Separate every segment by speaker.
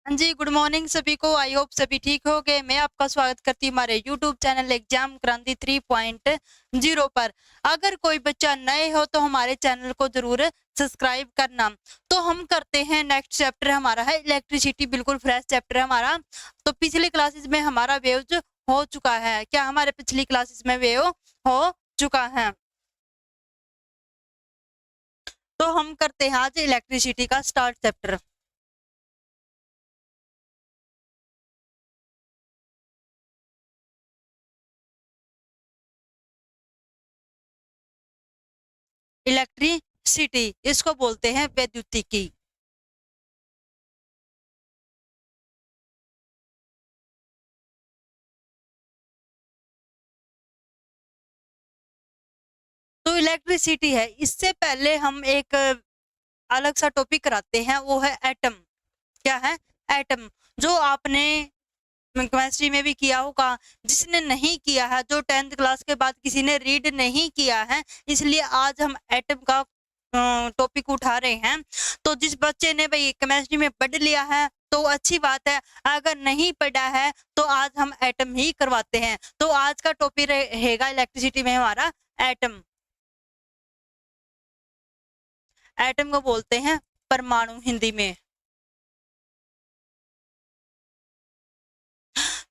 Speaker 1: हाँ जी, good morning सभी को। आई होप सभी ठीक हो गए। मैं आपका स्वागत करती हूँ हमारे यूट्यूब चैनल एग्जाम क्रांति 3.0 पर। अगर कोई बच्चा नए हो तो हमारे चैनल को जरूर सब्सक्राइब करना। तो हम करते हैं, नेक्स्ट चैप्टर हमारा है इलेक्ट्रिसिटी, बिल्कुल फ्रेश चैप्टर है हमारा। तो पिछली क्लासेस में हमारा वेव्स हो चुका है। क्या हमारे पिछली क्लासेस में वेव हो चुका है? तो हम करते हैं आज इलेक्ट्रिसिटी का स्टार्ट चैप्टर। इलेक्ट्रिसिटी इसको बोलते हैं वैद्युतिकी। तो इलेक्ट्रिसिटी है। इससे पहले हम एक अलग सा टॉपिक कराते हैं, वो है एटम। क्या है? एटम। जो आपने केमिस्ट्री में भी किया होगा। जिसने नहीं किया है, जो 10th क्लास के बाद किसी ने रीड नहीं किया है, इसलिए आज हम एटम का टॉपिक उठा रहे हैं। तो जिस बच्चे ने भाई केमिस्ट्री में पढ़ लिया है तो अच्छी बात है, अगर नहीं पढ़ा है तो आज हम एटम ही करवाते हैं। तो आज का टॉपिक रहेगा इलेक्ट्रिसिटी में हमारा एटम। एटम को बोलते हैं परमाणु हिंदी में।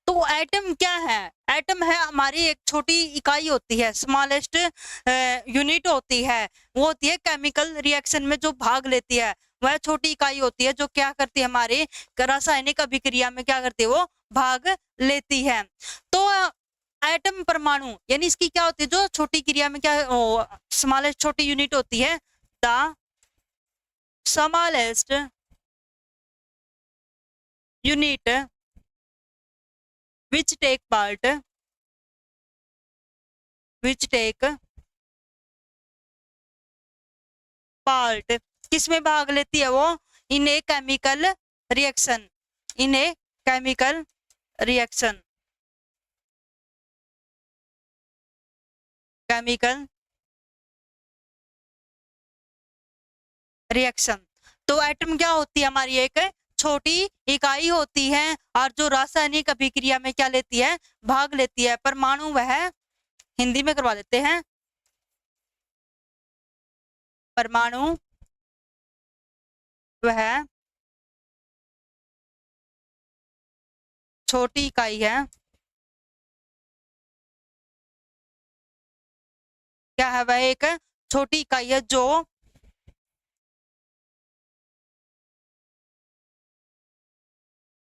Speaker 1: तो एटम क्या है? एटम है हमारी एक छोटी इकाई होती है, स्मॉलेस्ट यूनिट होती है। वो होती है केमिकल रिएक्शन में जो भाग लेती है। वह छोटी इकाई होती है जो क्या करती है, हमारे रासायनिक अभिक्रिया में क्या करती है, वो भाग लेती है। तो एटम परमाणु यानी इसकी क्या होती है, जो छोटी क्रिया में क्या स्मॉलेस्ट छोटी यूनिट होती है, the smallest unit which take part किस में भाग लेती है वो? In a chemical reaction. In a chemical reaction. Chemical reaction. तो एटम क्या होती है? हमारी एक छोटी इकाई होती है और जो रासायनिक अभिक्रिया में क्या लेती है, भाग लेती है। परमाणु वह हिंदी में करवा देते हैं। परमाणु वह छोटी इकाई है। क्या है? वह एक छोटी इकाई है जो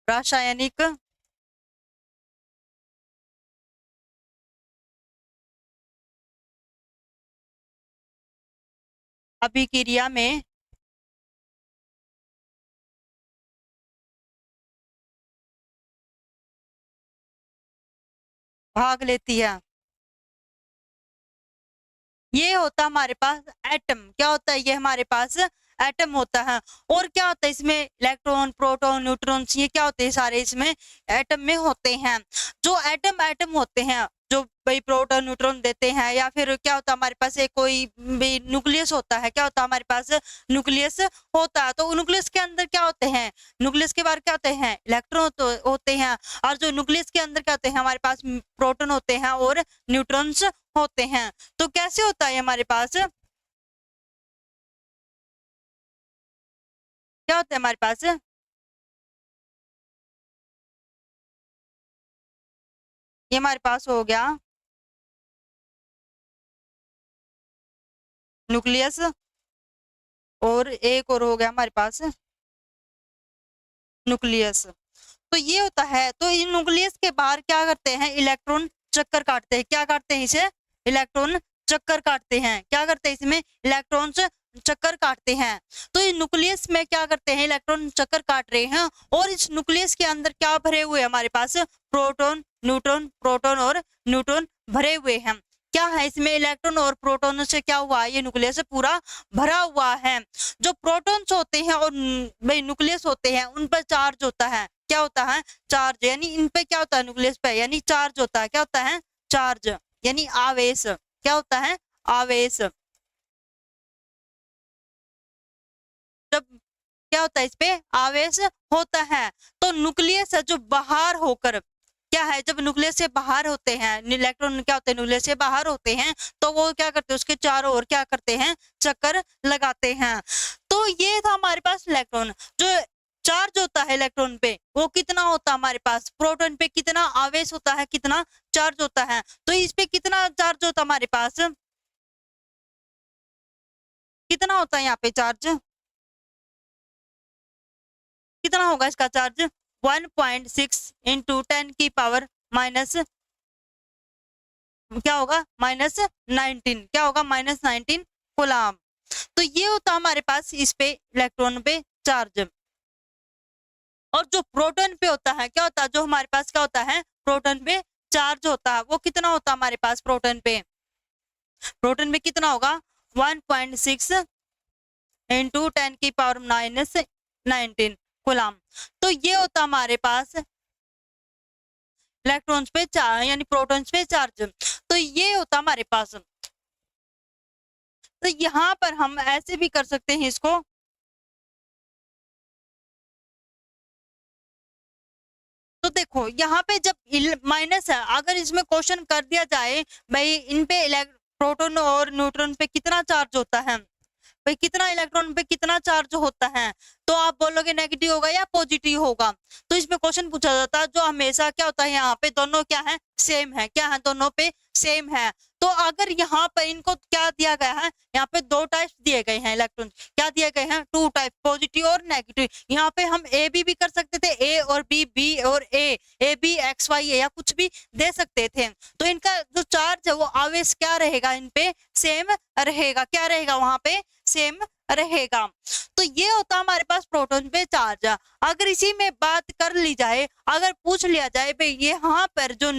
Speaker 1: रासायनिक अभिक्रिया में भाग लेती है। ये होता हमारे पास एटम। क्या होता है? ये हमारे पास एटम होता है। और क्या होता है इसमें? इलेक्ट्रॉन, प्रोटॉन, न्यूट्रॉन्स, ये क्या होते हैं? सारे इसमें एटम में होते हैं। जो एटम एटम होते हैं, जो भाई प्रोटॉन न्यूट्रॉन देते हैं, या फिर क्या होता है हमारे पास एक कोई भी न्यूक्लियस होता है। क्या होता है हमारे पास? न्यूक्लियस होता है। तो न्यूक्लियस के अंदर क्या होते हैं? न्यूक्लियस के बाहर क्या होते हैं? इलेक्ट्रॉन तो होते हैं। और जो न्यूक्लियस के अंदर क्या होते हैं? हमारे पास प्रोटॉन होते हैं और न्यूट्रॉन्स होते हैं। तो कैसे होता है हमारे पास? क्या होता है हमारे पास? ये हमारे पास हो गया न्यूक्लियस, और एक और हो गया हमारे पास न्यूक्लियस। तो ये होता है। तो इन न्यूक्लियस के बाहर क्या करते हैं? इलेक्ट्रॉन चक्कर काटते हैं। क्या काटते हैं इसे? इलेक्ट्रॉन चक्कर काटते हैं। क्या करते हैं इसमें? इलेक्ट्रॉन्स चक्कर काटते हैं। तो ये न्यूक्लियस में क्या करते हैं? इलेक्ट्रॉन चक्कर काट रहे हैं। और इस न्यूक्लियस के अंदर क्या भरे हुए हैं हमारे पास? प्रोटॉन, न्यूट्रॉन, प्रोटॉन और न्यूट्रॉन भरे हुए हैं। क्या है इसमें? इलेक्ट्रॉन और प्रोटॉन से क्या हुआ है? ये न्यूक्लियस पूरा भरा हुआ है। जो प्रोटॉन्स होते हैं और भाई न्यूक्लियस होते हैं, उन पर चार्ज होता है। क्या होता है? चार्ज। यानी इन पे क्या होता है? न्यूक्लियस पे यानी चार्ज होता है। क्या होता है? चार्ज यानी आवेश। क्या होता है? आवेश। जब क्या होता है, इस पे आवेश होता है। तो न्यूक्लियस है जो बाहर होकर क्या है, जब न्यूक्लियस से बाहर होते हैं, इलेक्ट्रॉन क्या होते हैं, न्यूक्लियस से बाहर होते हैं, तो वो क्या करते हैं, उसके चारों ओर क्या करते हैं, चक्कर लगाते हैं। तो ये था हमारे पास इलेक्ट्रॉन। जो चार्ज होता है इलेक्ट्रॉन पे वो कितना होता है हमारे पास, प्रोटॉन पे कितना आवेश होता है, कितना चार्ज होता है। तो इस पे कितना चार्ज होता है हमारे पास, कितना होता है यहाँ पे चार्ज, कितना होगा इसका चार्ज, 1.6 इंटू 10 की पावर माइनस क्या होगा, -19, क्या होगा, -19 कूलम। तो ये होता हमारे पास इस पे इलेक्ट्रॉन पे चार्ज। और जो प्रोटॉन पे होता है क्या होता है, जो हमारे पास क्या होता है, प्रोटॉन पे चार्ज होता है, वो कितना होता है हमारे पास, प्रोटॉन पे कितना होगा, 1.6 इंटू 10 की पावर -19 कूलम। तो ये होता हमारे पास इलेक्ट्रॉन्स पे चार्ज यानी प्रोटॉन्स पे चार्ज। तो ये होता हमारे पास। तो यहाँ पर हम ऐसे भी कर सकते हैं इसको, तो देखो यहाँ पे जब माइनस है, अगर इसमें क्वेश्चन कर दिया जाए भाई इन पे प्रोटॉन और न्यूट्रॉन पे कितना चार्ज होता है, भाई कितना इलेक्ट्रॉन पे कितना चार्ज होता है, तो आप बोलोगे नेगेटिव होगा या पॉजिटिव होगा। तो इसमें क्वेश्चन पूछा जाता है जो हमेशा क्या होता है, यहाँ पे दोनों क्या है, सेम है, क्या है, दोनों पे सेम है। तो अगर यहाँ पे इनको क्या दिया गया है, यहाँ पे दो टाइप्स दिए गए हैं इलेक्ट्रॉन, क्या दिए गए हैं, टू टाइप, पॉजिटिव और नेगेटिव। यहाँ पे हम ए बी भी कर सकते थे, ए और बी, बी और ए बी एक्स वाई या कुछ भी दे सकते थे। तो इनका जो चार्ज है वो आवेश क्या रहेगा, इन पे सेम रहेगा, क्या रहेगा, वहां पे सेम रहेगा। तो ये होता हमारे पास प्रोटॉन पे चार्ज। अगर इसी में बात कर ली जाए, अगर पूछ लिया जाए भाई यहाँ पर जो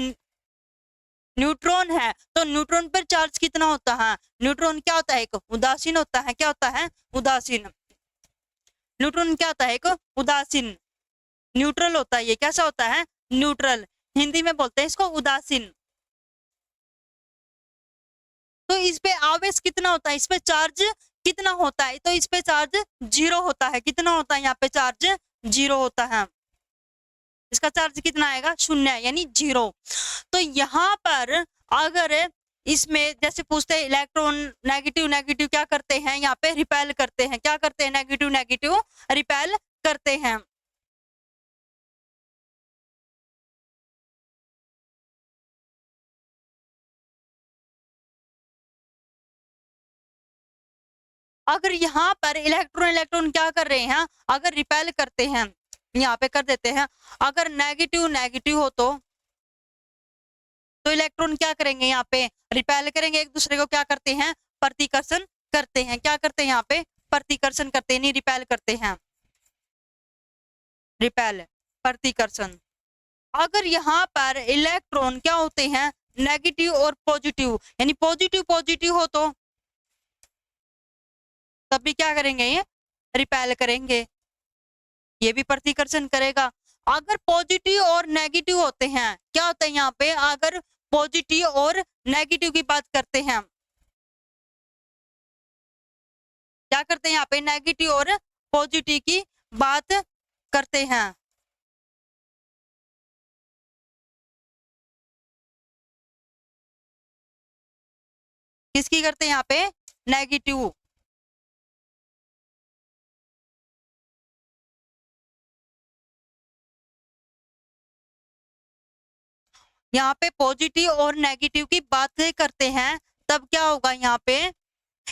Speaker 1: न्यूट्रॉन है, तो न्यूट्रॉन पर चार्ज कितना होता है, न्यूट्रॉन क्या होता है, एक उदासीन होता है, क्या होता है, उदासीन। न्यूट्रॉन क्या होता है, एक उदासीन, न्यूट्रल होता है, ये कैसा होता है, न्यूट्रल, हिंदी में बोलते हैं इसको उदासीन। तो इस पे आवेश कितना होता है, इस पे चार्ज कितना होता है, तो इस पे चार्ज 0 होता है, कितना होता है, यहाँ पे चार्ज 0 होता है, इसका चार्ज कितना आएगा, 0 यानी 0। तो यहाँ पर अगर इसमें जैसे पूछते हैं इलेक्ट्रॉन नेगेटिव नेगेटिव क्या करते हैं, यहाँ पे रिपेल करते हैं, क्या करते हैं, नेगेटिव नेगेटिव रिपेल करते हैं। अगर यहाँ पर इलेक्ट्रॉन इलेक्ट्रॉन क्या कर रहे हैं, अगर रिपेल करते हैं, यहाँ पे कर देते हैं, अगर नेगेटिव नेगेटिव हो तो इलेक्ट्रॉन क्या करेंगे, यहाँ पे रिपेल करेंगे, एक दूसरे को क्या करते हैं, प्रतिकर्षण करते हैं, क्या करते हैं, यहाँ पे प्रतिकर्षण करते हैं, नहीं रिपेल करते हैं, रिपेल, प्रतिकर्षण। अगर यहाँ पर इलेक्ट्रॉन क्या होते हैं, नेगेटिव और पॉजिटिव, यानी पॉजिटिव पॉजिटिव हो तो तब भी क्या करेंगे, ये रिपेल करेंगे, ये भी प्रतिकर्षण करेगा। अगर पॉजिटिव और नेगेटिव होते हैं, क्या होता है यहाँ पे, अगर पॉजिटिव और नेगेटिव की बात करते हैं, क्या करते हैं, यहाँ पे नेगेटिव और पॉजिटिव की बात करते हैं, किसकी करते हैं, यहाँ पे नेगेटिव। यहाँ पे पॉजिटिव और नेगेटिव की बातें करते हैं, तब क्या होगा, यहाँ पे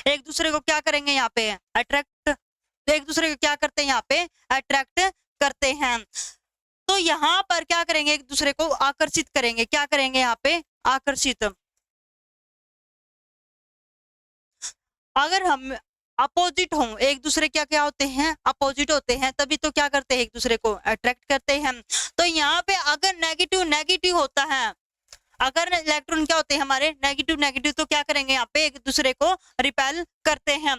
Speaker 1: एक दूसरे को क्या करेंगे, यहाँ पे अट्रैक्ट, तो एक दूसरे को क्या करते हैं, यहाँ पे अट्रैक्ट करते हैं। तो यहाँ पर क्या करेंगे, एक दूसरे को आकर्षित करेंगे, क्या करेंगे, यहाँ पे आकर्षित। अगर हम अपोजिट हों, एक दूसरे क्या क्या होते हैं, अपोजिट होते हैं, तभी तो क्या करते हैं, एक दूसरे को अट्रैक्ट करते हैं। तो यहाँ पे अगर नेगेटिव नेगेटिव होता है, अगर इलेक्ट्रॉन क्या होते हैं हमारे नेगेटिव नेगेटिव, तो क्या करेंगे, यहाँ पे एक दूसरे को रिपेल करते हैं।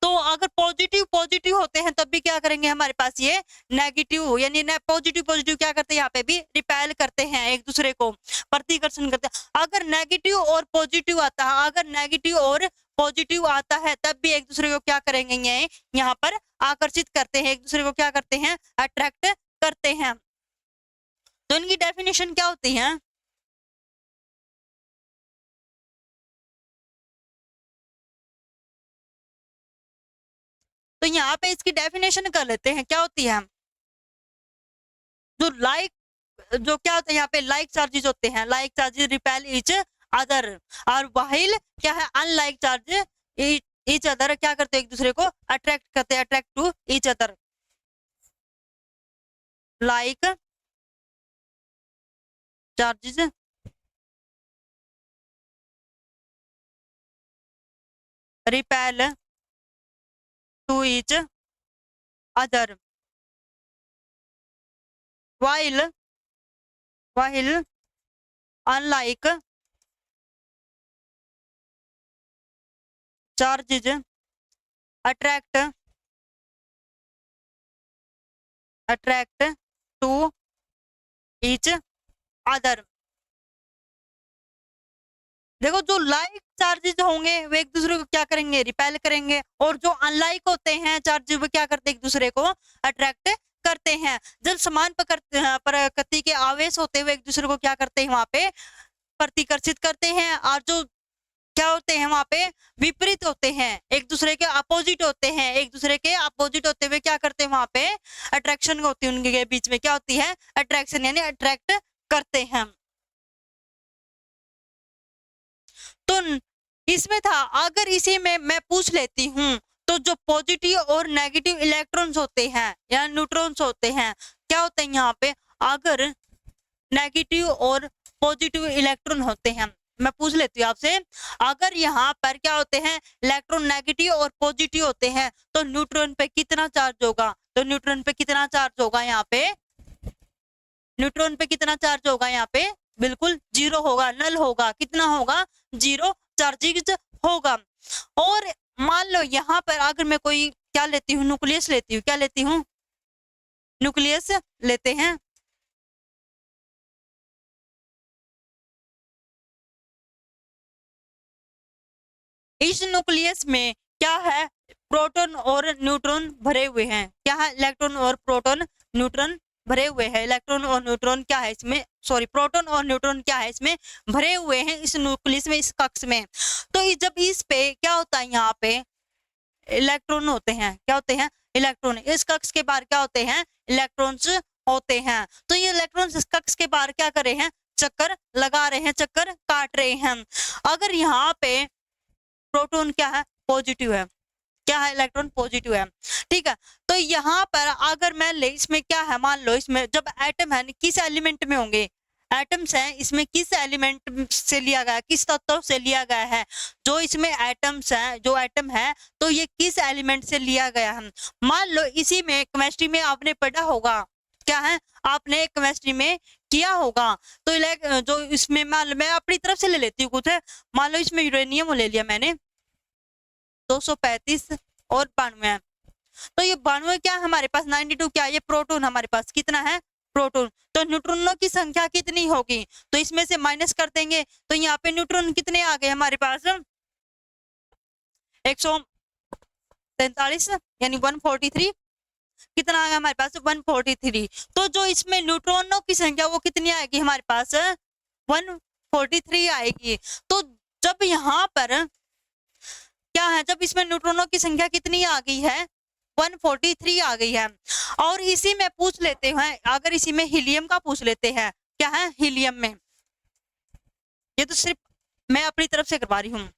Speaker 1: तो अगर पॉजिटिव पॉजिटिव होते हैं तब भी क्या करेंगे, हमारे पास ये नेगेटिव यानी पॉजिटिव पॉजिटिव क्या करते हैं, यहाँ पे भी रिपेल करते हैं, एक दूसरे को प्रतिकर्षण करते हैं। अगर नेगेटिव और पॉजिटिव आता है, अगर नेगेटिव और पॉजिटिव आता है तब भी एक दूसरे को क्या करेंगे, ये यहाँ पर आकर्षित करते हैं, एक दूसरे को क्या करते हैं, अट्रैक्ट करते हैं। तो इनकी डेफिनेशन क्या होती है? तो यहाँ पे इसकी डेफिनेशन कर लेते हैं, क्या होती है? जो लाइक, जो क्या होता है यहाँ पे, लाइक चार्जेस होते हैं, like charges repel each other, और व्हाइल क्या है, अनलाइक चार्ज ईच अदर क्या करते हैं, एक दूसरे को अट्रैक्ट करते हैं, attract to each other. Like charges repel to each other while unlike charges attract to each other। देखो जो लाइक चार्जेस होंगे वो एक दूसरे को क्या करेंगे, रिपेल करेंगे, और जो अनलाइक होते हैं चार्जेस वो क्या करते हैं, एक दूसरे को अट्रैक्ट करते हैं। जब समान प्रकृति के आवेश होते हुए एक दूसरे को क्या करते हैं, वहां पे प्रतिकर्षित करते हैं, और जो क्या होते हैं वहां पे विपरीत होते हैं, एक दूसरे के अपोजिट होते हैं, एक दूसरे के अपोजिट होते हुए क्या करते हैं, वहां पे अट्रैक्शन होती है, उनके बीच में क्या होती है, अट्रैक्शन, यानी अट्रैक्ट करते हैं। तो इसमें था, अगर इसी में मैं पूछ लेती हूँ तो जो पॉजिटिव और नेगेटिव इलेक्ट्रॉन्स होते हैं या न्यूट्रॉन्स होते हैं, क्या होते हैं यहाँ पे, अगर नेगेटिव और पॉजिटिव इलेक्ट्रॉन होते हैं, मैं पूछ लेती हूँ आपसे, अगर यहाँ पर क्या होते हैं, इलेक्ट्रॉन नेगेटिव और पॉजिटिव होते हैं तो न्यूट्रॉन पे कितना चार्ज होगा, तो न्यूट्रॉन पे कितना चार्ज होगा, यहाँ पे न्यूट्रॉन पे कितना चार्ज होगा, यहाँ पे बिल्कुल जीरो होगा, नल होगा, कितना होगा, जीरो चार्जिंग होगा। और मान लो यहाँ पर अगर मैं कोई क्या लेती हूँ, न्यूक्लियस लेती हूँ, क्या लेती हूँ, न्यूक्लियस लेते हैं, इस न्यूक्लियस में क्या है, प्रोटॉन और न्यूट्रॉन भरे हुए हैं, क्या है, इलेक्ट्रॉन और प्रोटॉन न्यूट्रॉन भरे हुए हैं, इलेक्ट्रॉन और न्यूट्रॉन क्या है इसमें, सॉरी, प्रोटॉन और न्यूट्रॉन क्या है इसमें भरे हुए हैं, इस न्यूक्लियस में, इस कक्ष में। तो जब इस पे क्या होता है, यहाँ पे इलेक्ट्रॉन होते हैं, क्या होते हैं, इलेक्ट्रॉन, इस कक्ष के बाहर क्या होते हैं, इलेक्ट्रॉन्स होते हैं। तो ये इलेक्ट्रॉन्स इस कक्ष के बाहर क्या कर रहे हैं, चक्कर लगा रहे हैं, चक्कर काट रहे हैं। अगर यहाँ पे प्रोटॉन क्या है, पॉजिटिव है, क्या है, इलेक्ट्रॉन पॉजिटिव है, ठीक है। तो यहाँ पर अगर मैं ले, इसमें क्या है, मान लो इसमें जब एटम है, किस एलिमेंट में होंगे, एटम्स हैं, इसमें किस एलिमेंट से लिया गया है, किस तत्व से लिया गया है, जो इसमें एटम्स हैं, जो एटम है तो ये किस एलिमेंट से लिया गया है। मान लो इसी में केमिस्ट्री में आपने पढ़ा होगा, क्या है, आपने केमिस्ट्री में किया होगा, तो जो इसमें मान लो मैं अपनी तरफ से ले लेती हूँ कुछ है, मान लो इसमें यूरेनियम ले लिया मैंने 235 और 92, तो ये 92 क्या है हमारे पास, 92 क्या है, ये प्रोटॉन हमारे पास कितना है, प्रोटॉन। तो न्यूट्रॉनों की संख्या कितनी होगी, तो इसमें से माइनस कर देंगे, तो यहाँ पे न्यूट्रॉन कितने आ गए हमारे पास, 143, यानी 143, कितना आ गया हमारे पास, 143। तो जो इसमें न्यूट्रॉनों की संख्या वो कितनी आएगी हमारे पास, 143 आएगी। तो जब यहाँ पर क्या है, जब इसमें न्यूट्रॉनों की संख्या कितनी आ गई है, 143 आ गई है। और इसी में पूछ लेते हैं, अगर इसी में हीलियम का पूछ लेते हैं, क्या है, हीलियम में, ये तो सिर्फ मैं अपनी तरफ से करवा रही हूँ,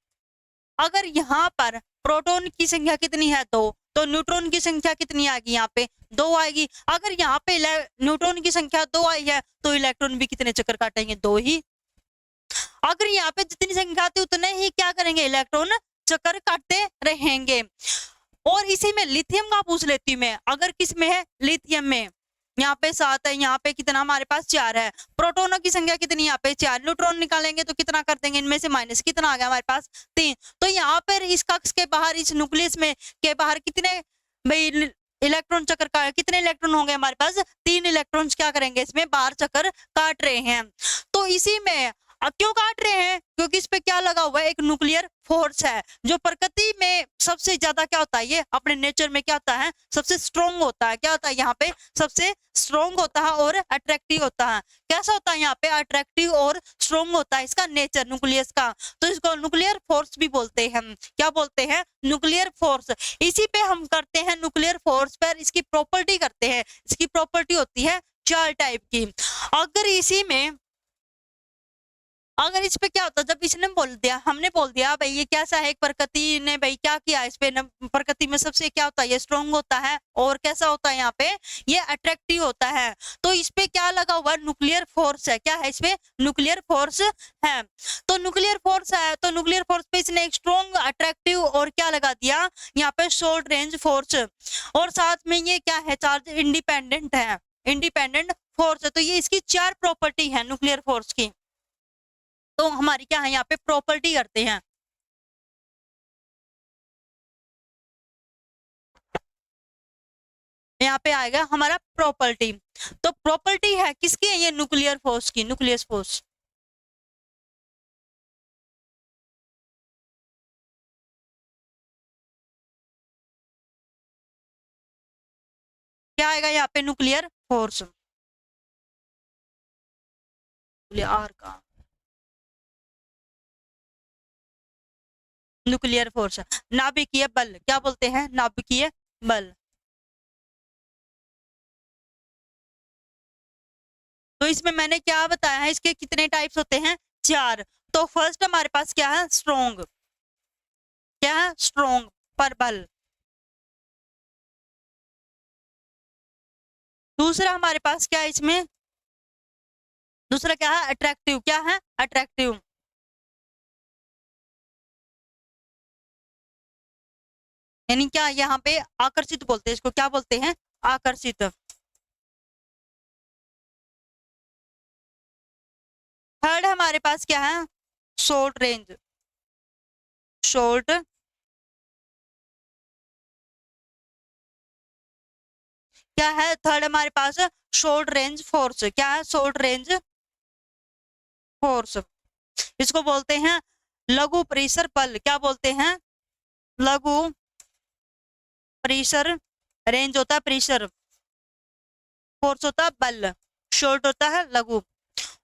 Speaker 1: अगर यहाँ पर प्रोटॉन की संख्या कितनी है, 2, तो न्यूट्रॉन की संख्या कितनी आएगी, यहाँ पे 2 आएगी। अगर यहाँ पे न्यूट्रॉन की संख्या 2 आई है तो इलेक्ट्रॉन भी कितने चक्कर काटेंगे, 2 ही। अगर यहाँ पे जितनी संख्या आती है उतने ही क्या करेंगे, इलेक्ट्रॉन चक्कर काटते रहेंगे। और इसी में लिथियम का पूछ लेती हूँ मैं, अगर किस में है, लिथियम में, यहाँ पे 7 है, यहाँ पे कितना हमारे पास 4 है, प्रोटॉनों की संख्या कितनी, यहाँ पे 4, न्यूट्रॉन निकालेंगे तो कितना कर देंगे, इनमें से माइनस, कितना आ गया हमारे पास, 3। तो यहाँ पर इस कक्ष के बाहर, इस न्यूक्लियस में के बाहर कितने भाई इलेक्ट्रॉन चक्कर का, कितने इलेक्ट्रॉन होंगे हमारे पास, 3 इलेक्ट्रॉन्स क्या करेंगे, इसमें बाहर चक्कर काट रहे हैं। तो इसी में अब क्यों काट रहे हैं? क्योंकि इस पे क्या लगा हुआ है, एक न्यूक्लियर फोर्स है जो प्रकृति में सबसे ज्यादा क्या होता है, ये अपने नेचर में क्या होता है, सबसे स्ट्रोंग होता है। क्या होता है यहाँ पे, सबसे स्ट्रोंग होता है और अट्रैक्टिव होता है। कैसा होता है यहाँ पे, अट्रैक्टिव और स्ट्रोंग होता है इसका नेचर न्यूक्लियस का। तो इसको न्यूक्लियर फोर्स भी बोलते हैं हम। क्या बोलते हैं, न्यूक्लियर फोर्स। इसी पे हम करते हैं, न्यूक्लियर फोर्स पर इसकी प्रॉपर्टी करते हैं। इसकी प्रॉपर्टी होती है 4 टाइप की। अगर इसी में, अगर इस पे क्या होता, जब इसने बोल दिया, हमने बोल दिया भाई ये कैसा है, प्रकृति ने भाई क्या किया इस पे, प्रकृति में सबसे क्या होता है, ये स्ट्रोंग होता है और कैसा होता है यहाँ पे, ये अट्रैक्टिव होता है। तो इस पे क्या लगा हुआ, न्यूक्लियर फोर्स है। क्या है इस पे, न्यूक्लियर फोर्स है। तो न्यूक्लियर फोर्स है, तो न्यूक्लियर फोर्स पे इसने एक स्ट्रोंग, अट्रैक्टिव और क्या लगा दिया यहाँ पे, शॉर्ट रेंज फोर्स। और साथ में ये क्या है, चार्ज इंडिपेंडेंट है, इंडिपेंडेंट फोर्स है। तो ये इसकी 4 प्रॉपर्टी है न्यूक्लियर फोर्स की। तो हमारी क्या है यहाँ पे, प्रॉपर्टी करते हैं। यहाँ पे आएगा हमारा प्रॉपर्टी। तो प्रॉपर्टी है किसकी है, ये न्यूक्लियर फोर्स की, न्यूक्लियर फोर्स। क्या आएगा यहाँ पे, न्यूक्लियर फोर्स, आर का न्यूक्लियर फोर्स। नाभिकीय बल, क्या बोलते हैं, नाभिकीय बल। तो इसमें मैंने क्या बताया है, इसके कितने टाइप्स होते हैं, 4। तो फर्स्ट हमारे पास क्या है, स्ट्रोंग। क्या है, स्ट्रोंग पर बल। दूसरा हमारे पास क्या है इसमें, दूसरा क्या है, अट्रैक्टिव। क्या है, अट्रैक्टिव। यानी क्या, यहाँ पे आकर्षित बोलते हैं इसको, क्या बोलते हैं, आकर्षित। थर्ड हमारे पास क्या है, शॉर्ट रेंज। शॉर्ट, क्या है थर्ड हमारे पास, शॉर्ट रेंज फोर्स। क्या है, शॉर्ट रेंज फोर्स। इसको बोलते हैं लघु प्रेशर बल। क्या बोलते हैं, लघु प्रेशर, रेंज होता है प्रेशर, फोर्स होता है बल, शॉर्ट होता है लघु।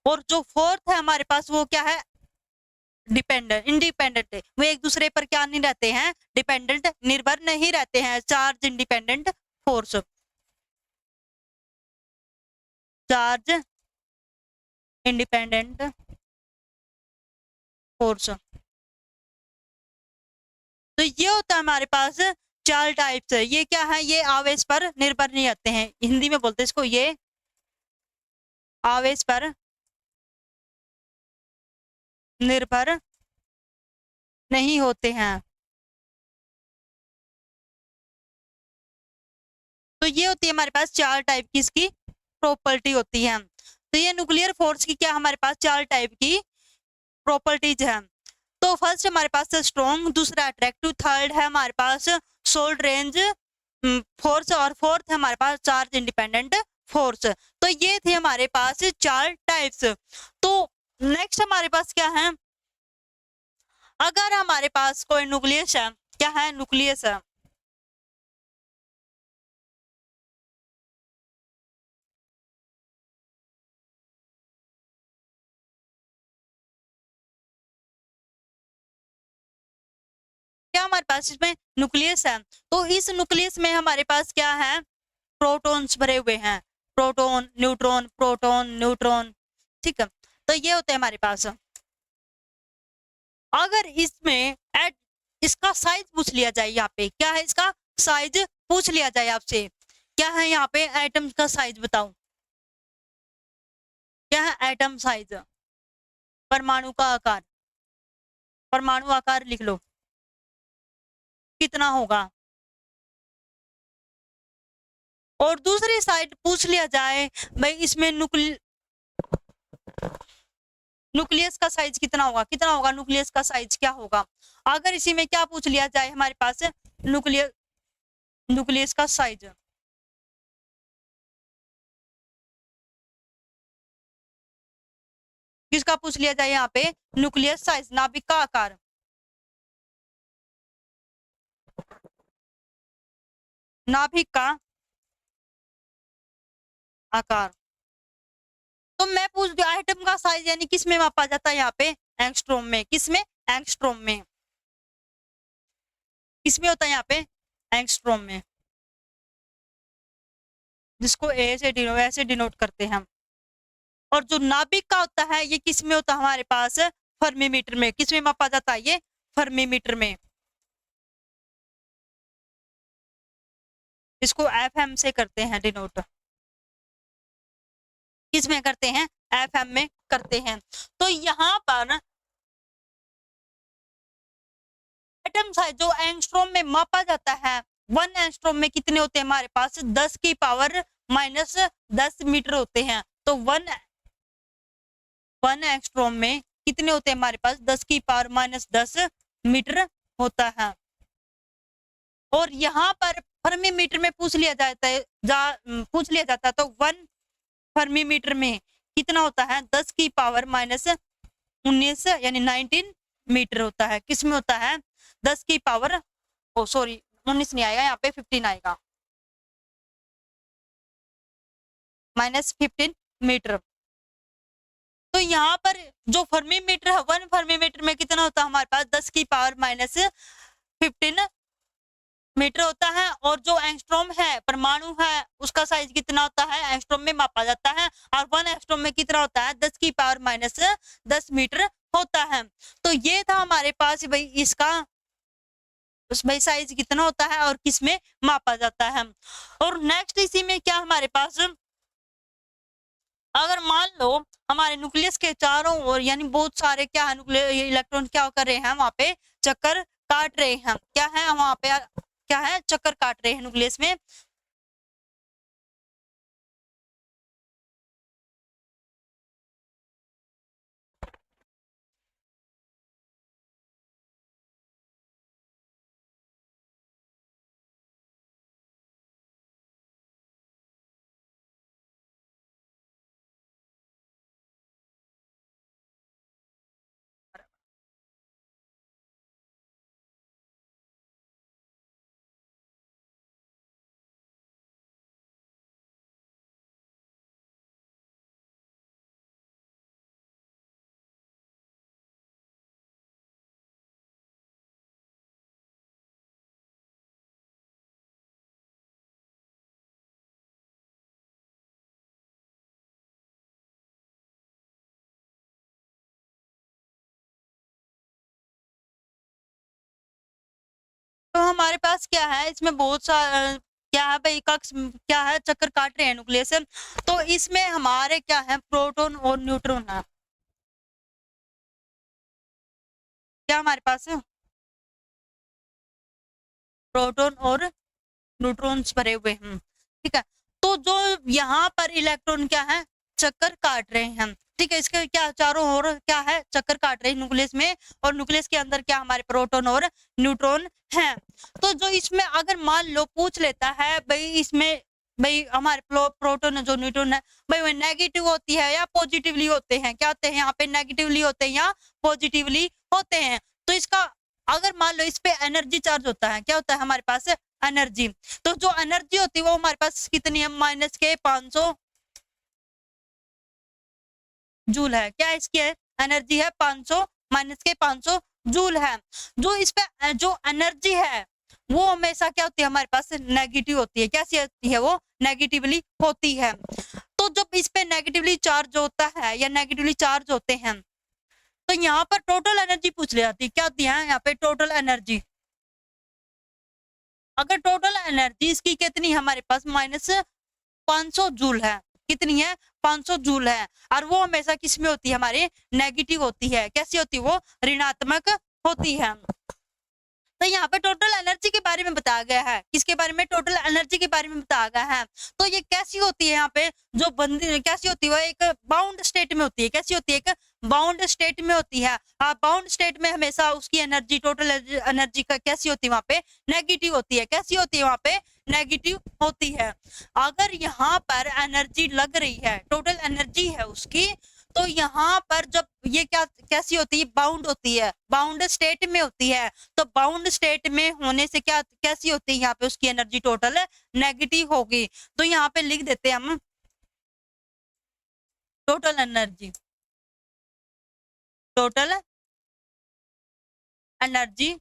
Speaker 1: और जो फोर्थ है हमारे पास वो क्या है, डिपेंडेंट, इंडिपेंडेंट है। वो एक दूसरे पर क्या नहीं रहते हैं, डिपेंडेंट, निर्भर नहीं रहते हैं। Charge independent force, charge independent force. तो ये होता है हमारे पास 4 टाइप्स है। ये क्या है, ये आवेश पर निर्भर नहीं रहते हैं, हिंदी में बोलते हैं इसको, ये आवेश पर निर्भर नहीं होते हैं। तो ये होती है हमारे पास 4 टाइप की इसकी प्रॉपर्टी होती है। तो ये न्यूक्लियर फोर्स की क्या हमारे पास 4 टाइप की प्रॉपर्टीज है। तो फर्स्ट हमारे पास है स्ट्रॉन्ग, दूसरा अट्रैक्टिव, थर्ड है हमारे पास शॉर्ट रेंज फोर्स और फोर्थ है हमारे पास चार्ज इंडिपेंडेंट फोर्स। तो ये थे हमारे पास 4 टाइप्स। तो नेक्स्ट हमारे पास क्या है, अगर हमारे पास कोई न्यूक्लियस है, क्या है, न्यूक्लियस है, क्या हमारे पास इसमें न्यूक्लियस है। तो इस न्यूक्लियस में हमारे पास क्या है, प्रोटॉन्स भरे हुए हैं, प्रोटॉन न्यूट्रॉन, प्रोटॉन न्यूट्रॉन। ठीक है, तो ये होते हैं हमारे पास। अगर इसमें इसका साइज पूछ लिया जाए, यहाँ पे क्या है, इसका साइज पूछ लिया जाए आपसे, क्या है यहाँ पे, एटम का साइज बताओ, क्या है एटम साइज, परमाणु का आकार, परमाणु आकार लिख लो, कितना होगा। और दूसरी साइड पूछ लिया जाए भाई इसमें न्यूक्लियस का साइज कितना होगा, कितना होगा न्यूक्लियस का साइज, क्या होगा। अगर इसी में क्या पूछ लिया जाए हमारे पास, न्यूक्लियस, न्यूक्लियस का साइज, किसका पूछ लिया जाए यहाँ पे, न्यूक्लियस साइज, नाभिक का आकार, नाभिक का आकार। तो मैं पूछ दिया आइटम का साइज यानी किस में मापा जाता है यहाँ पे, एंगस्ट्रॉम में, किसमें, एंगस्ट्रॉम में, किसमें होता है यहाँ पे, एंगस्ट्रॉम में, जिसको ऐसे डिनोट करते हैं हम। और जो नाभिक का होता है ये किस में होता है हमारे पास, फर्मीमीटर में, किस में मापा जाता है ये, फर्मीमीटर में, इसको एफएम से करते हैं डिनोट, किस में करते हैं, एफएम में करते हैं। तो यहाँ पर एटम साइज जो एंगस्ट्रॉम में मापा जाता है, 1 एंगस्ट्रॉम में कितने होते हैं हमारे पास, 10 की पावर माइनस 10 मीटर होते हैं। तो 1 एंगस्ट्रॉम में कितने होते हैं हमारे पास, 10 की पावर माइनस 10 मीटर होता है। और यहाँ पर फर्मी मीटर में पूछ लिया जाता है, पूछ लिया जाता है तो 1 फर्मी मीटर में कितना होता है, 10 की पावर माइनस 19 यानी 19 मीटर होता है। किस में होता है, 10 की पावर, ओ सॉरी 19 नहीं आएगा यहाँ पे, 15 आएगा, माइनस 15 मीटर। तो यहाँ पर जो फर्मी मीटर है, 1 फर्मी मीटर में कितना होता है हमारे पास, 10 की पावर माइनस 15 मीटर होता है। और जो एंगस्ट्रॉम है, परमाणु है, उसका साइज कितना होता है, एंगस्ट्रॉम में मापा जाता है। और 1 एंगस्ट्रॉम में कितना होता है, 10 की पावर माइनस 10 मीटर होता है। तो ये था हमारे पास भाई इसका, उस भाई साइज कितना होता है और किस में मापा जाता है। और नेक्स्ट इसी में क्या हमारे पास, अगर मान लो हमारे न्यूक्लियस के चारों ओर यानी बहुत सारे क्या है, इलेक्ट्रॉन क्या कर रहे हैं वहां पे, चक्कर काट रहे हैं, क्या है वहां पे, क्या है, चक्कर काट रहे हैं न्यूक्लियस में। तो हमारे पास क्या है, इसमें बहुत सारा क्या है भाई, कक्ष क्या है, चक्कर काट रहे हैं न्यूक्लियस। तो इसमें हमारे क्या है, प्रोटॉन और न्यूट्रॉन है, क्या हमारे पास है, प्रोटॉन और न्यूट्रॉन्स भरे हुए हैं, ठीक है। तो जो यहाँ पर इलेक्ट्रॉन क्या है, चक्कर काट रहे हैं, ठीक है। इसके क्या चारों ओर क्या है, चक्कर काट रहे हैं न्यूक्लियस में, और न्यूक्लियस के अंदर क्या हमारे प्रोटॉन और न्यूट्रॉन हैं। तो जो इसमें अगर मान लो पूछ लेता है भाई इसमें भाई हमारे प्रोटॉन जो न्यूट्रॉन है भाई वो नेगेटिव होती है या पॉजिटिवली होते हैं, क्या होते हैं यहाँ पे, नेगेटिवली होते हैं या पॉजिटिवली होते हैं। तो इसका अगर मान लो इस पे एनर्जी चार्ज होता है, क्या होता है हमारे पास, एनर्जी। तो जो एनर्जी होती है वो हमारे पास कितनी है, माइनस के 500 जूल है, क्या इसकी है, एनर्जी है 500 माइनस के 500 जूल है। जो इस पे जो एनर्जी है वो हमेशा क्या होती है हमारे पास, नेगेटिव होती है, कैसी होती है वो, नेगेटिवली होती है। तो जब इस पे नेगेटिवली चार्ज होता है या नेगेटिवली चार्ज होते हैं तो यहाँ पर टोटल एनर्जी पूछ ली जाती है, क्या होती है यहाँ पे, टोटल एनर्जी। अगर टोटल एनर्जी इसकी कितनी है हमारे पास, माइनस 500 जूल है, कितनी है, 500 जूल है। और वो हमेशा किस में होती है, हमारे नेगेटिव होती है, कैसी होती है वो, ऋणात्मक होती है। तो यहाँ पे टोटल एनर्जी के बारे में बताया गया है, किसके बारे में, टोटल एनर्जी के बारे में बताया गया है। तो ये कैसी होती है, यहाँ पे जो बंदी कैसी होती है, एक बाउंड स्टेट में होती है, कैसी होती है, एक बाउंड स्टेट में होती है। बाउंड स्टेट में हमेशा उसकी एनर्जी, टोटल एनर्जी का कैसी होती है, वहां पे नेगेटिव होती है, कैसी होती है वहां पे, नेगेटिव होती है। अगर यहाँ पर एनर्जी लग रही है, टोटल एनर्जी है उसकी, तो यहाँ पर जब ये क्या कैसी होती है, बाउंड होती है, बाउंड स्टेट में होती है, तो बाउंड स्टेट में होने से क्या कैसी होती है, यहाँ पे उसकी एनर्जी टोटल नेगेटिव होगी। तो यहाँ पे लिख देते हैं हम total energy, total energy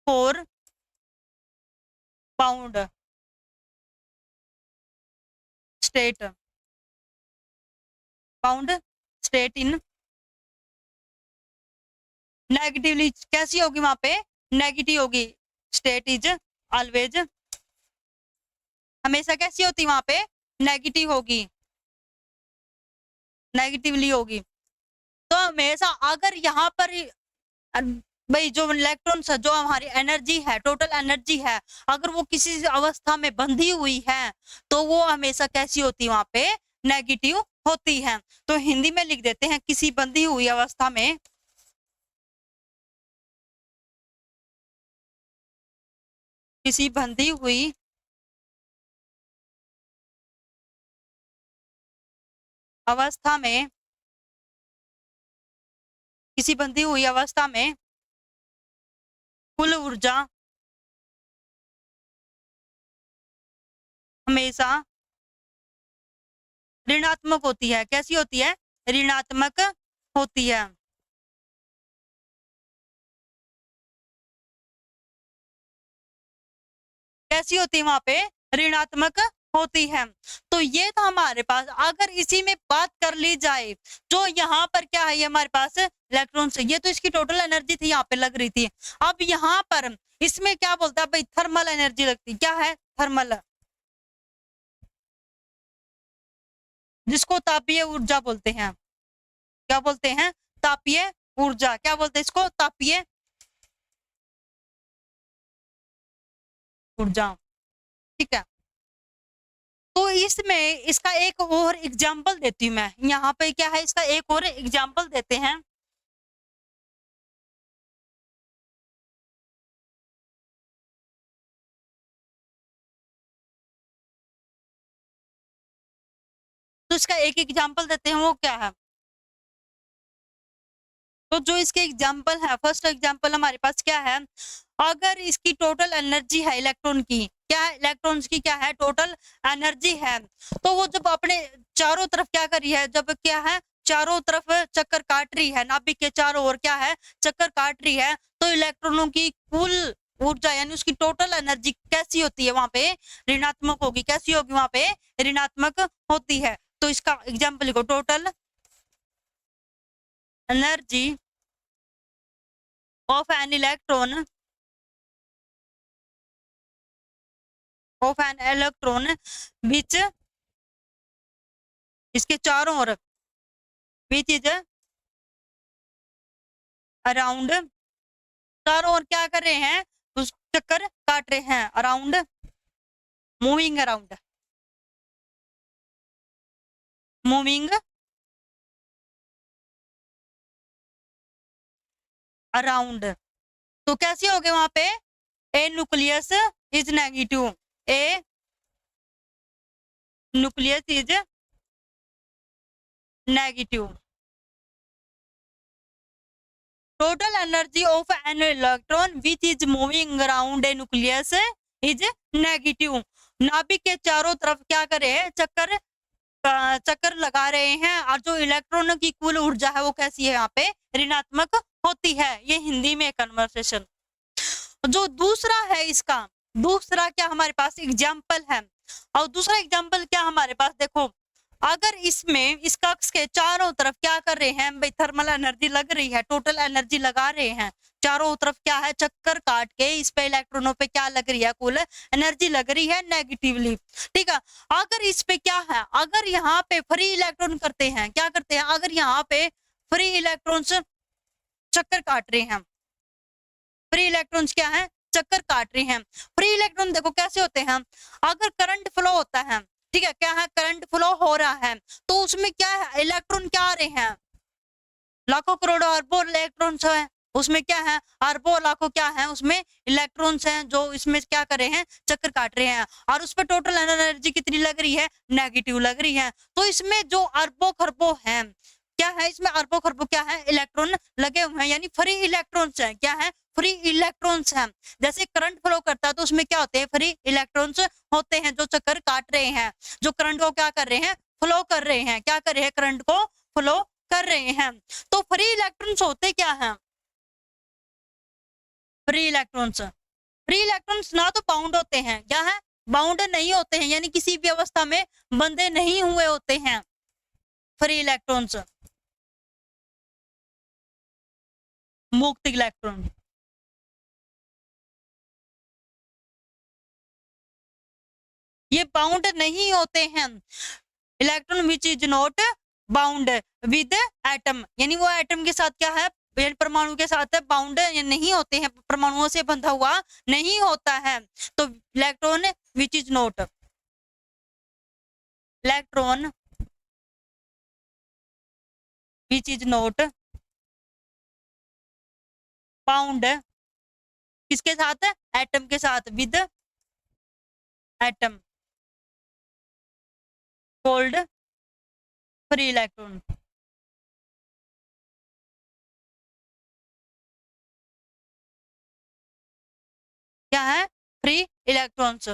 Speaker 1: for bound state, bound state in negatively कैसी होगी, वहां पे नेगेटिव होगी। स्टेट इज ऑलवेज, हमेशा कैसी होती वहां पे नेगेटिव होगी, नेगेटिवली होगी। तो हमेशा अगर यहाँ पर भाई जो इलेक्ट्रॉन्स है, जो हमारी एनर्जी है, टोटल एनर्जी है, अगर वो किसी अवस्था में बंधी हुई है तो वो हमेशा कैसी होती है, वहां पे नेगेटिव होती है। तो हिंदी में लिख देते हैं किसी बंधी हुई अवस्था में, किसी बंधी हुई अवस्था में, किसी बंधी हुई अवस्था में कुल ऊर्जा हमेशा ऋणात्मक होती है। कैसी होती है, ऋणात्मक होती है। कैसी होती है, वहां पे ऋणात्मक होती है। तो ये था हमारे पास। अगर इसी में बात कर ली जाए, जो यहाँ पर क्या है, ये हमारे पास इलेक्ट्रॉन से, ये तो इसकी टोटल एनर्जी थी, यहाँ पे लग रही थी। अब यहाँ पर इसमें क्या बोलता है भाई, थर्मल एनर्जी लगती, क्या है, थर्मल, जिसको तापीय ऊर्जा बोलते हैं। क्या बोलते हैं, तापीय ऊर्जा। क्या बोलते हैं इसको, तापीय ऊर्जा। ठीक है, तो इसमें इसका एक और एग्जाम्पल देती हूँ मैं। यहाँ पे क्या है, इसका एक और एग्जाम्पल देते हैं। तो इसका एक एग्जाम्पल देते हैं, वो क्या है, तो जो इसके एग्जाम्पल है, फर्स्ट एग्जाम्पल हमारे पास क्या है, अगर इसकी टोटल एनर्जी है इलेक्ट्रॉन की, क्या है, इलेक्ट्रॉन्स की क्या है, टोटल एनर्जी है, तो वो जब अपने चारों तरफ क्या कर रही है, जब क्या है, चारों तरफ चक्कर काट रही है, नाभिक के चारों ओर क्या है, चक्कर काट रही है, तो इलेक्ट्रॉनों की कुल ऊर्जा यानी उसकी टोटल एनर्जी कैसी होती है, वहां पे ऋणात्मक होगी। कैसी होगी, वहां पे ऋणात्मक होती है। तो इसका एग्जाम्पल लिखो, total energy of an electron, of an electron विच, इसके चारों ओर, विच इज अराउंड, चारों ओर क्या कर रहे हैं, उस चक्कर काट रहे हैं, around, moving around, moving around. तो कैसे हो गए वहां पे, a nucleus is negative, a nucleus is negative, total energy of an electron which is moving around a nucleus is negative. नाभिक के चारों तरफ क्या करे हैं, चक्कर चक्कर लगा रहे हैं, और जो इलेक्ट्रॉन की कुल ऊर्जा है वो कैसी है, यहाँ पे ऋणात्मक होती है। ये हिंदी में कन्वर्सेशन। जो दूसरा है, इसका दूसरा क्या हमारे पास एग्जाम्पल है, और दूसरा एग्जाम्पल क्या हमारे पास, देखो अगर इसमें इस कक्ष के चारों तरफ क्या कर रहे हैं भाई, थर्मल एनर्जी लग रही है, टोटल एनर्जी लगा रहे हैं, चारों तरफ क्या है, चक्कर काट के इस पे इलेक्ट्रॉनों पे क्या लग रही है, कुल एनर्जी लग रही है नेगेटिवली। ठीक है, अगर इस पे क्या है, अगर यहाँ पे फ्री इलेक्ट्रॉन करते हैं, क्या करते हैं, अगर यहाँ पे फ्री इलेक्ट्रॉन्स चक्कर काट रहे हैं, फ्री इलेक्ट्रॉन्स क्या है, चक्कर काट रहे हैं। फ्री इलेक्ट्रॉन देखो कैसे होते हैं, अगर करंट फ्लो होता है, ठीक है, क्या है, करंट फ्लो हो रहा है, तो उसमें क्या है, इलेक्ट्रॉन क्या आ रहे हैं, लाखों करोड़ों अरबों इलेक्ट्रॉन्स है, उसमें क्या है, अरबों लाखों क्या है, उसमें इलेक्ट्रॉन्स हैं, जो इसमें क्या कर रहे हैं, चक्कर काट रहे हैं, और उस पर टोटल एनर्जी कितनी लग रही है, नेगेटिव लग रही है। तो इसमें जो अरबों खरबों हैं, क्या है इसमें अरबों खरबों क्या है इलेक्ट्रॉन लगे हुए हैं, यानी फ्री इलेक्ट्रॉन्स है। क्या है? फ्री इलेक्ट्रॉन्स हैं। जैसे करंट फ्लो करता है तो उसमें क्या होते हैं? फ्री इलेक्ट्रॉन्स होते हैं जो चक्कर काट रहे हैं, जो करंट को क्या कर रहे हैं? फ्लो कर रहे हैं। क्या कर रहे हैं? करंट को फ्लो कर रहे हैं। तो फ्री इलेक्ट्रॉन्स होते क्या हैं? फ्री इलेक्ट्रॉन्स, फ्री इलेक्ट्रॉन्स ना तो बाउंड होते हैं, क्या है? बाउंड नहीं होते हैं, यानी किसी भी अवस्था में बंधे नहीं हुए होते हैं फ्री इलेक्ट्रॉन्स, मुक्त इलेक्ट्रॉन। ये बाउंड नहीं होते हैं। Electron which is not bound with atom, यानी वो एटम के साथ क्या है? परमाणु के साथ बाउंड नहीं होते हैं, परमाणुओं से बंधा हुआ नहीं होता है। तो electron which is not, electron which is not bound किसके साथ? एटम के साथ, with atom, called free electron. क्या है? Free electrons.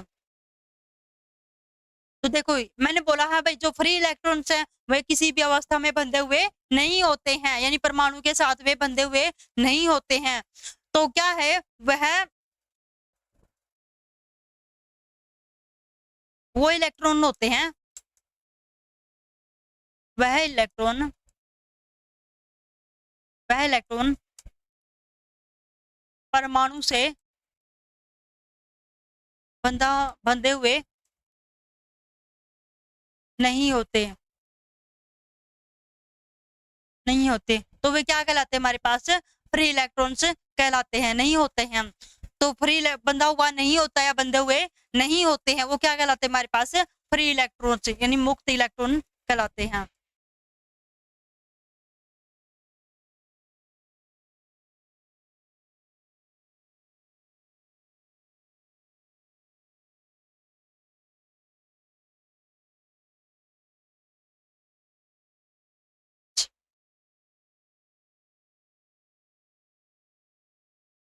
Speaker 1: तो देखो मैंने बोला है भाई, जो फ्री इलेक्ट्रॉन्स हैं वे किसी भी अवस्था में बंधे हुए नहीं होते हैं, यानी परमाणु के साथ वे बंधे हुए नहीं होते हैं। तो क्या है? वह वो इलेक्ट्रॉन होते हैं, वह इलेक्ट्रॉन, वह इलेक्ट्रॉन परमाणु से बंधे हुए नहीं होते, नहीं होते। तो वे क्या कहलाते हैं? हमारे पास फ्री इलेक्ट्रॉन्स कहलाते हैं, नहीं होते हैं। तो फ्री बंधा हुआ नहीं होता या बंधे हुए नहीं होते हैं, वो क्या कहलाते हैं? हमारे पास फ्री इलेक्ट्रॉन्स, यानी मुक्त इलेक्ट्रॉन कहलाते हैं।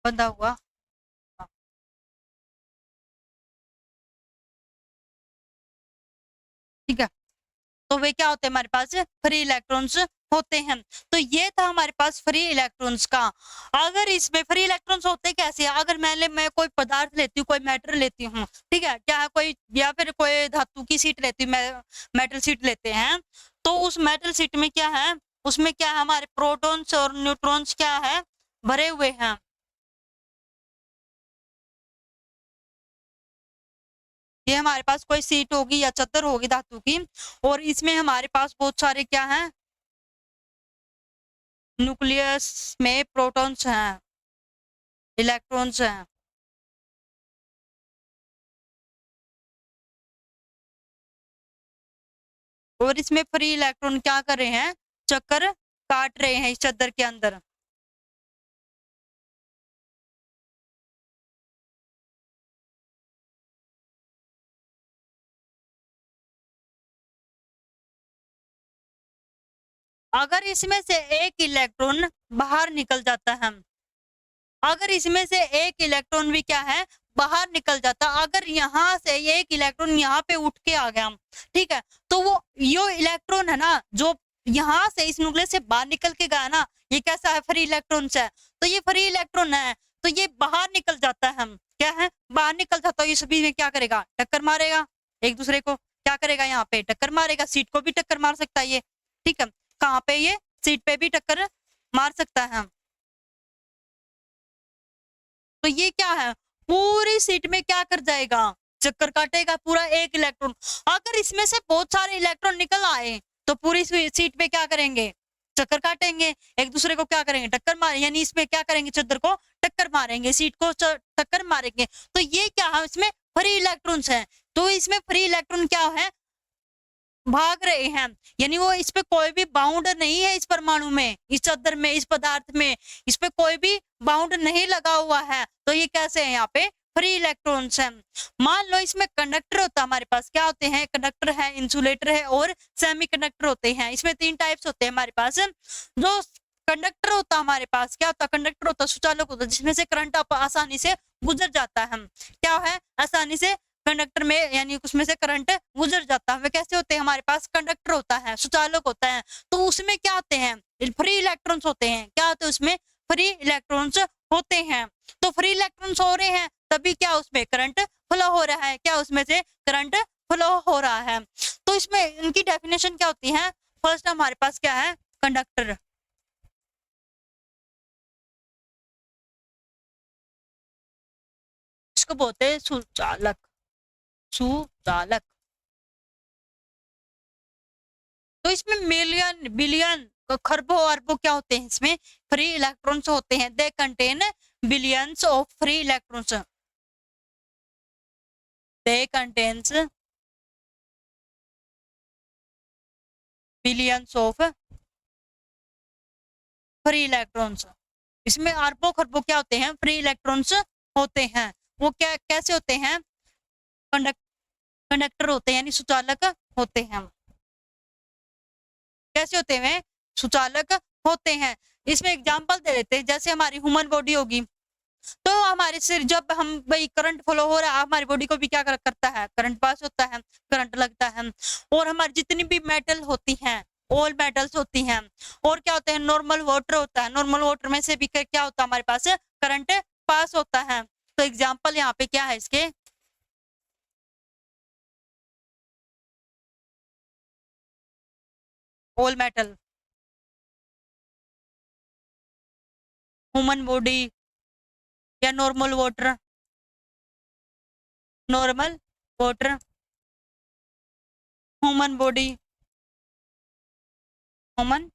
Speaker 1: बंधा हुआ, हाँ, ठीक है। तो वे क्या होते हैं? हमारे पास फ्री इलेक्ट्रॉन्स होते हैं। तो ये था हमारे पास फ्री इलेक्ट्रॉन्स का। अगर इसमें फ्री इलेक्ट्रॉन्स होते कैसे हैं? अगर मैं कोई पदार्थ लेती हूँ, कोई मैटर लेती हूँ, ठीक है, क्या है, कोई या फिर कोई धातु की सीट लेती हूँ, मेटल सीट लेते हैं, तो उस मेटल सीट में क्या है? उसमें क्या है? हमारे प्रोटॉन्स और न्यूट्रॉन्स क्या है? भरे हुए हैं। ये हमारे पास कोई सीट होगी या चादर होगी धातु की, और इसमें हमारे पास बहुत सारे क्या है? न्यूक्लियस में प्रोटॉन्स हैं, इलेक्ट्रॉन्स हैं। और इसमें फ्री इलेक्ट्रॉन क्या कर रहे हैं? चक्कर काट रहे हैं इस चादर के अंदर। अगर इसमें से एक इलेक्ट्रॉन बाहर निकल जाता है, अगर इसमें से एक इलेक्ट्रॉन भी क्या है? बाहर निकल जाता, अगर यहाँ से ये एक इलेक्ट्रॉन यहाँ पे उठ के आ गया, ठीक है, तो वो यो इलेक्ट्रॉन है ना, जो यहाँ से इस न्यूक्लियस से बाहर निकल के गया ना, ये कैसा है? फ्री इलेक्ट्रॉन है। तो ये फ्री इलेक्ट्रॉन है, तो ये बाहर निकल जाता है, क्या है? बाहर निकल जाता है। इस बीच में क्या करेगा? टक्कर मारेगा एक दूसरे को। क्या करेगा? यहाँ पे टक्कर मारेगा, सीट को भी टक्कर मार सकता है ये, ठीक है। कहाँ पे? ये सीट पे भी टक्कर मार सकता है। तो ये क्या है? पूरी सीट में क्या कर जाएगा? चक्कर काटेगा पूरा एक इलेक्ट्रॉन। अगर इसमें से बहुत सारे इलेक्ट्रॉन निकल आए तो पूरी सीट पे क्या करेंगे? चक्कर काटेंगे, एक दूसरे को क्या करेंगे? टक्कर मारे, यानी इसमें क्या करेंगे? चादर को टक्कर मारेंगे, सीट को टक्कर मारेंगे। तो ये क्या है? इसमें फ्री इलेक्ट्रॉन्स है। तो इसमें फ्री इलेक्ट्रॉन क्या है? भाग रहे हैं, यानी वो इस पे कोई भी बाउंड नहीं है, इस परमाणु में, इस चादर में, इस पदार्थ में इस पे कोई भी बाउंड नहीं लगा हुआ है। तो ये कैसे है? यहाँ पे फ्री इलेक्ट्रॉन्स हैं। मान लो इसमें कंडक्टर होता है हमारे पास, क्या होते हैं, कंडक्टर है, इंसुलेटर है और सेमीकंडक्टर होते हैं। इसमें 3 टाइप्स होते हैं हमारे पास। जो कंडक्टर होता है हमारे पास, क्या होता है, कंडक्टर होता है, सुचालक होता है, जिसमें से करंट आसानी से गुजर जाता है। क्या है, आसानी से कंडक्टर में यानी उसमें से करंट गुजर जाता है। वे कैसे होते हैं, हमारे पास कंडक्टर होता है, सुचालक होता है, तो उसमें क्या होते हैं, फ्री इलेक्ट्रॉन्स होते हैं। क्या होते हैं उसमें, फ्री इलेक्ट्रॉन्स होते हैं। तो फ्री इलेक्ट्रॉन्स हो रहे हैं तभी क्या उसमें करंट फ्लो हो रहा है, क्या उसमें से करंट फ्लो हो रहा है। तो इसमें इनकी डेफिनेशन क्या होती है, फर्स्ट हमारे पास क्या है, कंडक्टर, इसको बोलते हैं सुचालक, सुचालक। तो इसमें मिलियन बिलियन खरबों अरबों क्या होते हैं, इसमें फ्री इलेक्ट्रॉन्स होते हैं। They contain billions of free electrons, they contains billions of free electrons. इसमें अरबों खरबों क्या होते हैं, फ्री इलेक्ट्रॉन्स होते हैं। वो क्या कैसे होते हैं, कंडक्टर होते हैं यानी सुचालक होते हैं। कैसे होते हैं, सुचालक होते हैं। इसमें एग्जांपल दे देते हैं, जैसे हमारी ह्यूमन बॉडी होगी, तो हमारे सिर जब हम भाई करंट फ्लो हो रहा है, हमारी बॉडी को भी क्या करता है, करंट पास होता है, करंट लगता है। और हमारी जितनी भी मेटल होती हैं, ऑल मेटल्स होती हैं, और क्या होते हैं, नॉर्मल वाटर होता है, नॉर्मल वाटर में से भी क्या होता है, हमारे पास करंट पास होता है। तो एग्जाम्पल यहाँ पे क्या है इसके, ऑल मेटल, ह्यूमन बॉडी या normal water, normal water, human body, human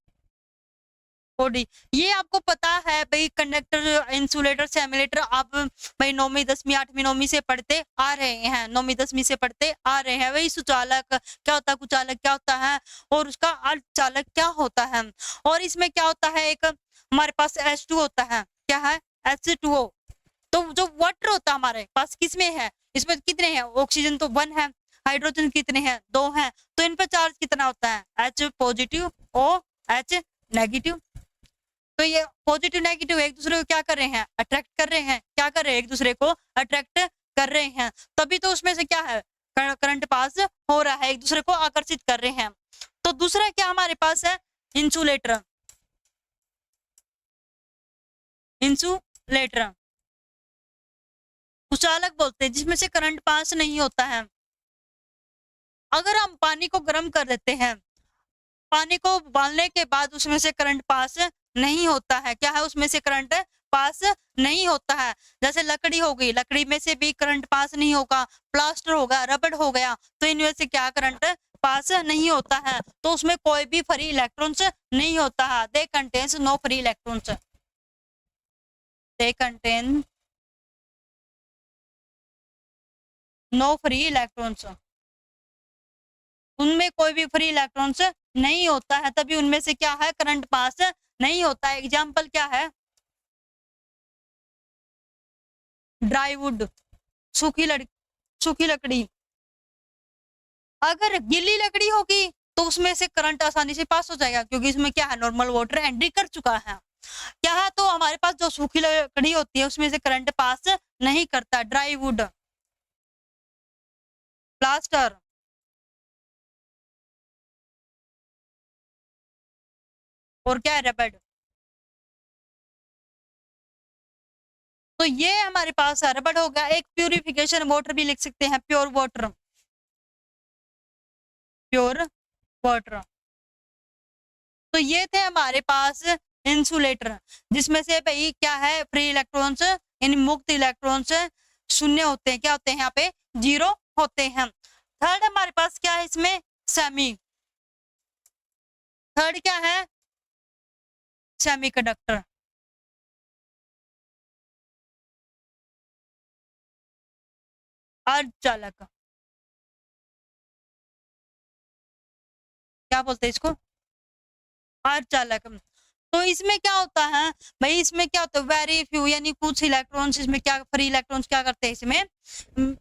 Speaker 1: body. ये आपको पता है भाई, कंडक्टर, इंसुलेटर, सेमिलेटर, आप भाई 9वीं 10वीं 8वीं 9वीं से पढ़ते आ रहे हैं, 9वीं 10वीं से पढ़ते आ रहे हैं। वही सुचालक क्या होता है, कुचालक क्या होता है, और उसका अर्धचालक क्या होता है। और इसमें क्या होता है, एक हमारे पास H2 होता है, क्या है, H2O। तो जो वाटर होता है हमारे पास किसमें है, इसमें कितने हैं, ऑक्सीजन तो 1 है, हाइड्रोजन कितने हैं, 2 हैं, तो इन पर चार्ज कितना होता है, H positive, O H negative. तो ये पॉजिटिव नेगेटिव एक दूसरे को क्या कर रहे हैं, अट्रैक्ट कर रहे हैं, क्या कर रहे हैं, एक दूसरे को अट्रैक्ट कर रहे हैं, तभी तो उसमें से क्या है, करंट पास हो रहा है, एक दूसरे को आकर्षित कर रहे हैं। तो दूसरा क्या हमारे पास है, इंसुलेटर, इंसुलेटर कुचालक बोलते हैं, जिसमें से करंट पास नहीं होता है। अगर हम पानी को गर्म कर देते हैं, पानी को उबालने के बाद उसमें से करंट पास नहीं होता है, क्या है, उसमें से करंट पास नहीं होता है। जैसे लकड़ी हो गई, लकड़ी में से भी करंट पास नहीं होगा, प्लास्टर होगा, रबड़ हो गया, तो इनमें से क्या करंट पास नहीं होता है, तो उसमें कोई भी फ्री इलेक्ट्रॉन्स नहीं होता है। They contains no free electrons, they contain no free electrons, उनमें कोई भी फ्री इलेक्ट्रॉन्स नहीं होता है, तभी उनमें से क्या है, करंट पास नहीं होता है। एग्जाम्पल क्या है, ड्राई वुड, सूखी सूखी लकड़ी। अगर गीली लकड़ी होगी तो उसमें से करंट आसानी से पास हो जाएगा, क्योंकि इसमें क्या है, नॉर्मल वाटर एंट्री कर चुका है। क्या है, तो हमारे पास जो सूखी लकड़ी होती है उसमें से करंट पास नहीं करता। ड्राई वुड, प्लास्टर, और क्या है, रबड़। तो ये हमारे पास रबड़ हो गया। एक प्यूरिफिकेशन वाटर भी लिख सकते हैं, प्योर वाटर, प्योर वाटर। तो ये थे हमारे पास इंसुलेटर, जिसमें से भाई क्या है, फ्री इलेक्ट्रॉन्स यानी मुक्त इलेक्ट्रॉन्स शून्य होते हैं, क्या होते हैं, यहाँ पे 0 होते हैं। थर्ड हमारे पास क्या है इसमें, सेमी, थर्ड क्या है, सेमीकंडक्टर। अर्धचालक, क्या बोलते हैं इसको, अर्धचालक। तो इसमें क्या होता है भाई, इसमें क्या होता है वेरी फ्यू, यानी कुछ इलेक्ट्रॉन्स इसमें क्या फ्री इलेक्ट्रॉन्स क्या करते हैं इसमें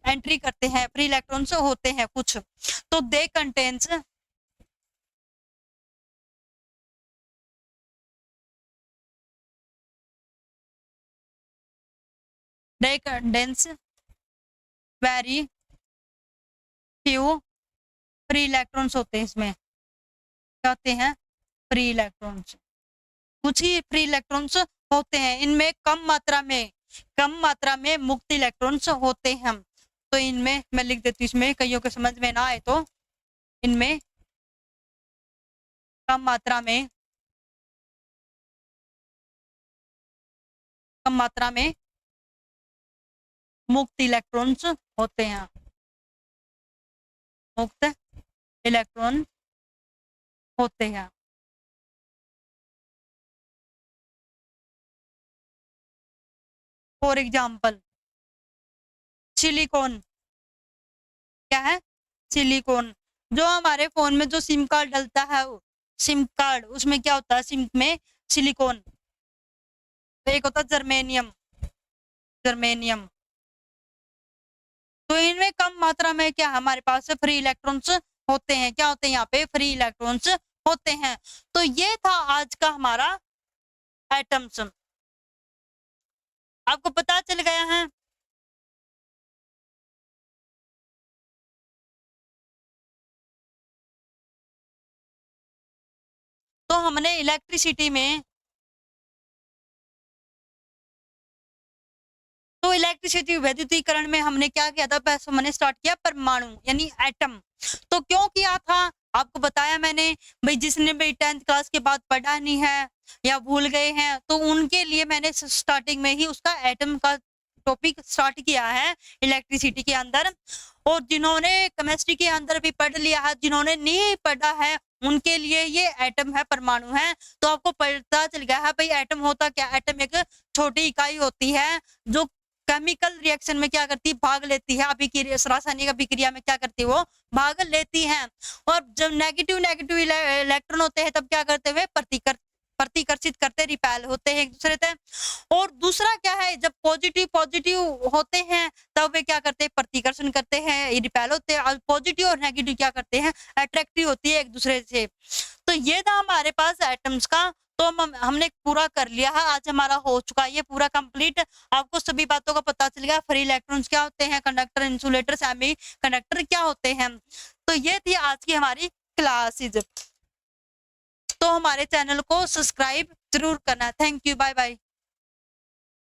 Speaker 1: एंट्री करते हैं, फ्री इलेक्ट्रॉन्स होते हैं कुछ। तो they contains very few free electrons होते हैं इसमें, क्या होते हैं फ्री इलेक्ट्रॉन्स, कुछ ही फ्री इलेक्ट्रॉन्स होते हैं। इनमें कम मात्रा में मुक्त इलेक्ट्रॉन्स होते हैं। तो इनमें मैं लिख देती हूँ, इसमें कईयों के समझ में ना आए तो, इनमें कम मात्रा में मुक्त इलेक्ट्रॉन्स होते हैं, मुक्त इलेक्ट्रॉन होते हैं। फॉर एग्जाम्पल सिलिकॉन, क्या है सिलिकॉन, जो हमारे फोन में जो सिम कार्ड डलता है, सिम कार्ड उसमें क्या होता है, सिम में सिलिकॉन। तो एक होता है जर्मेनियम, जर्मेनियम। तो इनमें कम मात्रा में क्या हमारे पास फ्री इलेक्ट्रॉन्स होते हैं, क्या होते हैं यहाँ पे फ्री इलेक्ट्रॉन्स होते हैं। तो ये था आज का हमारा एटम्स, आपको पता चल गया है। तो हमने इलेक्ट्रिसिटी में, तो इलेक्ट्रिसिटी वैद्युतीकरण में हमने क्या किया था, पहले मैंने स्टार्ट किया परमाणु यानी एटम। तो क्यों किया था आपको बताया मैंने, भाई जिसने भी 10th क्लास के बाद पढ़ा नहीं है या भूल गए हैं, तो उनके लिए मैंने स्टार्टिंग में ही उसका एटम का टॉपिक स्टार्ट किया है इलेक्ट्रिसिटी के अंदर। और जिन्होंने केमिस्ट्री के अंदर भी पढ़ लिया है, जिन्होंने नहीं पढ़ा है, उनके लिए ये एटम है, परमाणु है। तो आपको पता चल गया है भाई एटम होता क्या, एटम एक छोटी इकाई होती है जो केमिकल रिएक्शन में क्या करती है, भाग लेती है, अभिक्रिया रासायनिक अभिक्रिया में क्या करती है, वो भाग लेती है। और जब नेगेटिव इलेक्ट्रॉन होते हैं तब क्या करते हुए प्रतिकर्षित करते, रिपेल होते हैं एक दूसरे से। और दूसरा क्या है, जब पॉजिटिव होते हैं तब वे क्या करते हैं, प्रतिकर्षण करते हैं, रिपेल होते हैं। और पॉजिटिव और नेगेटिव क्या करते हैं, अट्रैक्टिव होती है एक दूसरे से। तो ये था हमारे पास एटम्स का। तो हमने पूरा कर लिया है, आज हमारा हो चुका है ये पूरा कंप्लीट। आपको सभी बातों का पता चल गया, फ्री इलेक्ट्रॉन्स क्या होते हैं, कंडक्टर, इंसुलेटर, सेमी कंडक्टर क्या होते हैं। तो ये थी आज की हमारी क्लासेज। तो हमारे चैनल को सब्सक्राइब जरूर करना। Thank you, bye bye.